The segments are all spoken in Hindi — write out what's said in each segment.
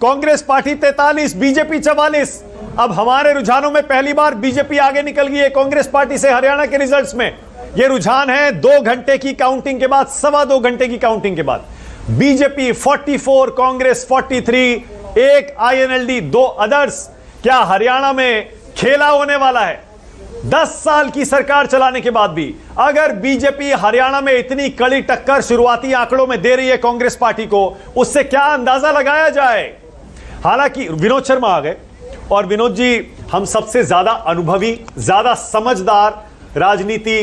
Congress party 43, BJP 44। अब हमारे रुझानों में पहली बार बीजेपी आगे निकल गई है कांग्रेस पार्टी से हरियाणा के रिजल्ट्स में। यह रुझान है 2 घंटे की काउंटिंग के बाद, 2.25 घंटे की काउंटिंग के बाद। बीजेपी 44, कांग्रेस 43, एक INLD, 2 अदर्स। क्या हरियाणा में खेला होने वाला है? 10 साल की सरकार चलाने के बाद भी अगर बीजेपी हरियाणा में इतनी कड़ी टक्कर शुरुआती आंकड़ों में दे रही है कांग्रेस पार्टी को, उससे क्या अंदाजा लगाया जाए। हालांकि विनोद शर्मा आ गए और विनोद जी हम सबसे ज्यादा अनुभवी, ज्यादा समझदार राजनीति,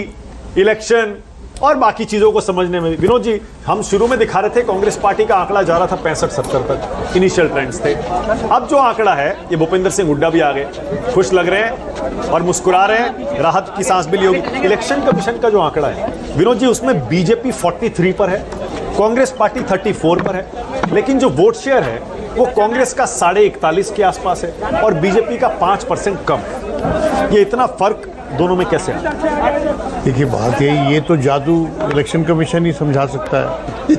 इलेक्शन और बाकी चीजों को समझने में। विनोद जी, हम शुरू में दिखा रहे थे कांग्रेस पार्टी का आंकड़ा जा रहा था 65-70 तक, इनिशियल ट्रेंड्स थे। अब जो आंकड़ा है, ये भूपेंद्र सिंह हुड्डा भी आ गए, खुश लग रहे हैं और मुस्कुरा रहे हैं, राहत की सांस भी ली होगी। इलेक्शन कमीशन का जो आंकड़ा है विनोद जी, उसमें बीजेपी 43 पर है, कांग्रेस पार्टी 34 पर है, लेकिन जो वोट शेयर है वो कांग्रेस का 41.5 के आसपास है और बीजेपी का 5% कम। ये इतना फर्क दोनों में कैसे है? देखिए, बात ये तो जादू इलेक्शन कमीशन ही समझा सकता है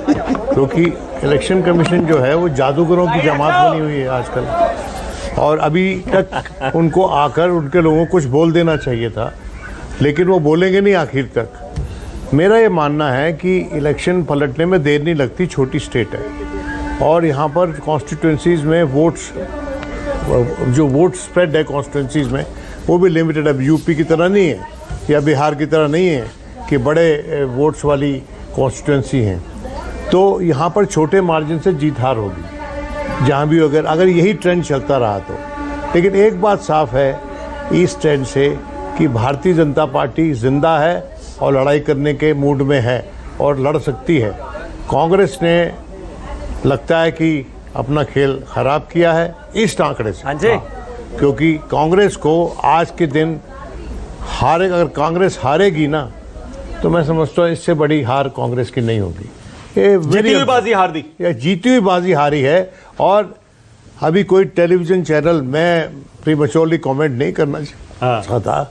क्योंकि इलेक्शन कमीशन जो है वो जादूगरों की जमात बनी हुई है आजकल। और अभी तक उनको आकर उनके लोगों को कुछ बोल देना चाहिए था, लेकिन वो बोलेंगे नहीं आखिर तक। मेरा ये मानना है कि इलेक्शन पलटने में देर नहीं लगती, छोटी स्टेट है और यहाँ पर कॉन्स्टिट्यूंसीज़ में वोट्स, जो वोट स्प्रेड है कॉन्स्टिट्यूंसीज़ में, वो भी लिमिटेड। अब यूपी की तरह नहीं है या बिहार की तरह नहीं है कि बड़े वोट्स वाली कॉन्स्टिट्यूंसी हैं। तो यहाँ पर छोटे मार्जिन से जीत हार होगी जहाँ भी, अगर यही ट्रेंड चलता रहा तो। लेकिन एक बात साफ है इस ट्रेंड से कि भारतीय जनता पार्टी जिंदा है और लड़ाई करने के मूड में है और लड़ सकती है। कांग्रेस ने लगता है कि अपना खेल खराब किया है इस आंकड़े से। हाँ जी। क्योंकि कांग्रेस को आज के दिन अगर कांग्रेस हारेगी ना, तो मैं समझता हूँ इससे बड़ी हार कांग्रेस की नहीं होगी। ये जीती हुई बाजी हार दी, या जीती हुई बाजी हारी है। और अभी कोई टेलीविजन चैनल, मैं प्रीमैच्योरली कमेंट नहीं करना चाहता,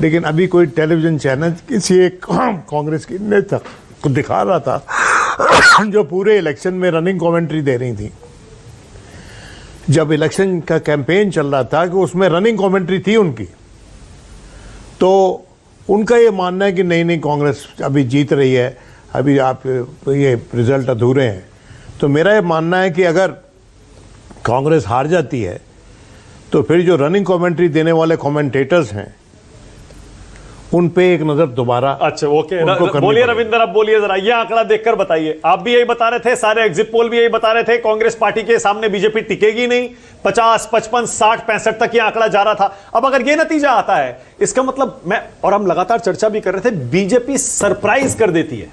लेकिन अभी कोई टेलीविजन चैनल किसी एक कांग्रेस के नेता को दिखा रहा था जो पूरे इलेक्शन में रनिंग कमेंट्री दे रही थी। जब इलेक्शन का कैंपेन चल रहा था कि उसमें रनिंग कमेंट्री थी उनकी, तो उनका ये मानना है कि नहीं कांग्रेस अभी जीत रही है, अभी आप ये रिजल्ट अधूरे हैं। तो मेरा ये मानना है कि अगर कांग्रेस हार जाती है तो फिर जो रनिंग कमेंट्री देने वाले कमेंटेटर्स हैं उन पे एक नजर दोबारा। अच्छा, ओके, बोलिए रविंदर, अब बोलिए जरा, ये आंकड़ा देखकर बताइए। आप भी यही बता रहे थे, सारे एग्जिट पोल भी यही बता रहे थे, कांग्रेस पार्टी के सामने बीजेपी टिकेगी नहीं। 50, 55, 60, 65 तक ये आंकड़ा जा रहा था। अब अगर ये नतीजा आता है, इसका मतलब हम लगातार चर्चा भी कर रहे थे, बीजेपी सरप्राइज कर देती है।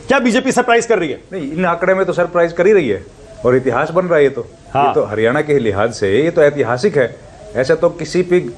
क्या बीजेपी सरप्राइज कर रही है? नहीं, इन आंकड़े में तो सरप्राइज कर ही रही है और इतिहास बन रहा है। ये तो हरियाणा के लिहाज से ये तो ऐतिहासिक है। ऐसा तो किसी भी,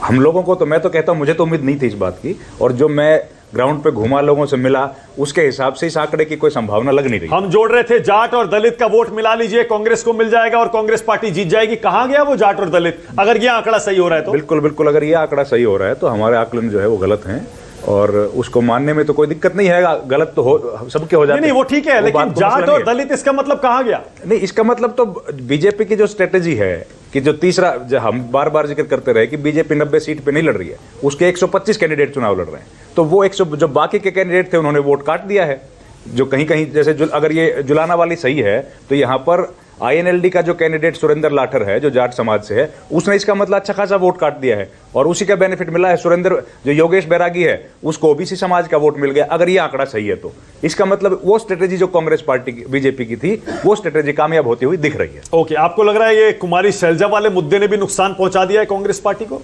हम लोगों को तो, मैं तो कहता हूं, मुझे तो उम्मीद नहीं थी इस बात की, और जो मैं ग्राउंड पे घूमा, लोगों से मिला, उसके हिसाब से इस आंकड़े की कोई संभावना लग नहीं रही। हम जोड़ रहे थे जाट और दलित का वोट मिला लीजिए, कांग्रेस को मिल जाएगा और कांग्रेस पार्टी जीत जाएगी। कहां गया वो जाट और दलित, अगर ये आंकड़ा सही हो रहा है तो? बिल्कुल, अगर ये आंकड़ा सही हो रहा है तो हमारे आकलन जो है वो गलत हैं और उसको मानने में तो कोई दिक्कत नहीं है। गलत तो हो सबके हो जाते हैं। नहीं, वो ठीक है, लेकिन जाट और दलित, इसका मतलब कहां गया? नहीं, इसका मतलब तो बीजेपी की जो स्ट्रेटेजी है कि जो तीसरा, जो हम बार बार जिक्र करते रहे कि बीजेपी 90 सीट पे नहीं लड़ रही है, उसके 125 कैंडिडेट चुनाव लड़ रहे हैं, तो वो 100 जो बाकी के कैंडिडेट थे उन्होंने वोट काट दिया है। जो कहीं जैसे अगर ये जुलाना वाली सही है तो यहाँ पर INLD का जो कैंडिडेट सुरेंद्र लाठर है, जो जाट समाज से है, उसने इसका मतलब अच्छा खासा वोट काट दिया है और उसी का बेनिफिट मिला है। सुरेंद्र, जो योगेश बैरागी है, उसको ओबीसी समाज का वोट मिल गया। अगर ये आंकड़ा सही है तो इसका मतलब वो स्ट्रेटेजी जो कांग्रेस पार्टी की, बीजेपी की थी, वो स्ट्रेटेजी कामयाब होती हुई दिख रही है। ओके, आपको लग रहा है ये कुमारी शैलजा वाले मुद्दे ने भी नुकसान पहुंचा दिया है कांग्रेस पार्टी को?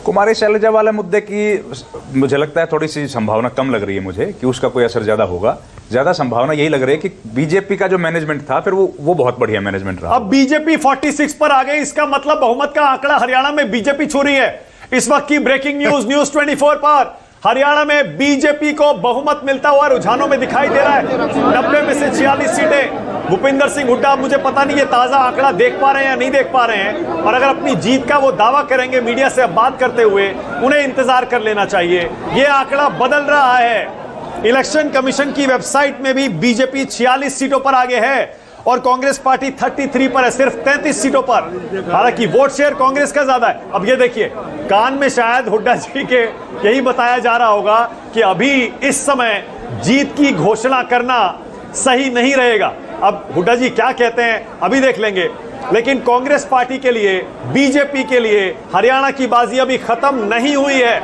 कुमारी शैलजा वाले मुद्दे की मुझे लगता है थोड़ी सी संभावना कम लग रही है मुझे कि उसका कोई असर ज्यादा होगा। ज्यादा संभावना यही लग रही है कि बीजेपी का जो मैनेजमेंट था, फिर वो बहुत बढ़िया मैनेजमेंट रहा। अब बीजेपी 46 पर आ गई, इसका मतलब बहुमत का आंकड़ा हरियाणा में बीजेपी छू रही है। इस वक्त की ब्रेकिंग न्यूज, न्यूज 24 पर, हरियाणा में बीजेपी को बहुमत मिलता हुआ रुझानों में दिखाई दे रहा है। 90 में से 46 सीटें भूपेंद्र सिंह हुड्डा, मुझे पता नहीं ये ताजा आंकड़ा देख पा रहे हैं या नहीं देख पा रहे हैं, और अगर अपनी जीत का वो दावा करेंगे मीडिया से अब बात करते हुए, उन्हें इंतजार कर लेना चाहिए। ये आंकड़ा बदल रहा है। इलेक्शन कमीशन की वेबसाइट में भी बीजेपी 46 सीटों पर आगे है और कांग्रेस पार्टी 33 पर है, सिर्फ 33 सीटों पर। हालांकि वोट शेयर कांग्रेस का ज्यादा है। अब ये देखिए, कान में शायद हुड्डा जी के यही बताया जा रहा होगा कि अभी इस समय जीत की घोषणा करना सही नहीं रहेगा। अब हुड्डा जी क्या कहते हैं अभी देख लेंगे, लेकिन कांग्रेस पार्टी के लिए, बीजेपी के लिए हरियाणा की बाजी अभी खत्म नहीं हुई है।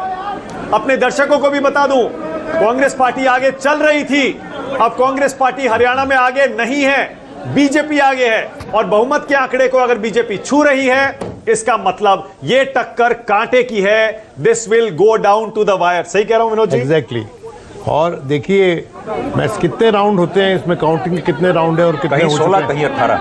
अपने दर्शकों को भी बता दूं, कांग्रेस पार्टी आगे चल रही थी, अब कांग्रेस पार्टी हरियाणा में आगे नहीं है, बीजेपी आगे है। और बहुमत के आंकड़े को अगर बीजेपी छू रही है, इसका मतलब ये टक्कर कांटे की है। This will go down to the wire. सही कह रहा हूं विनोद जी? एग्जैक्टली। और देखिए मैच कितने राउंड होते हैं इसमें, काउंटिंग कितने राउंड है और कितने कहीं हो चुके 16 हैं? कहीं 18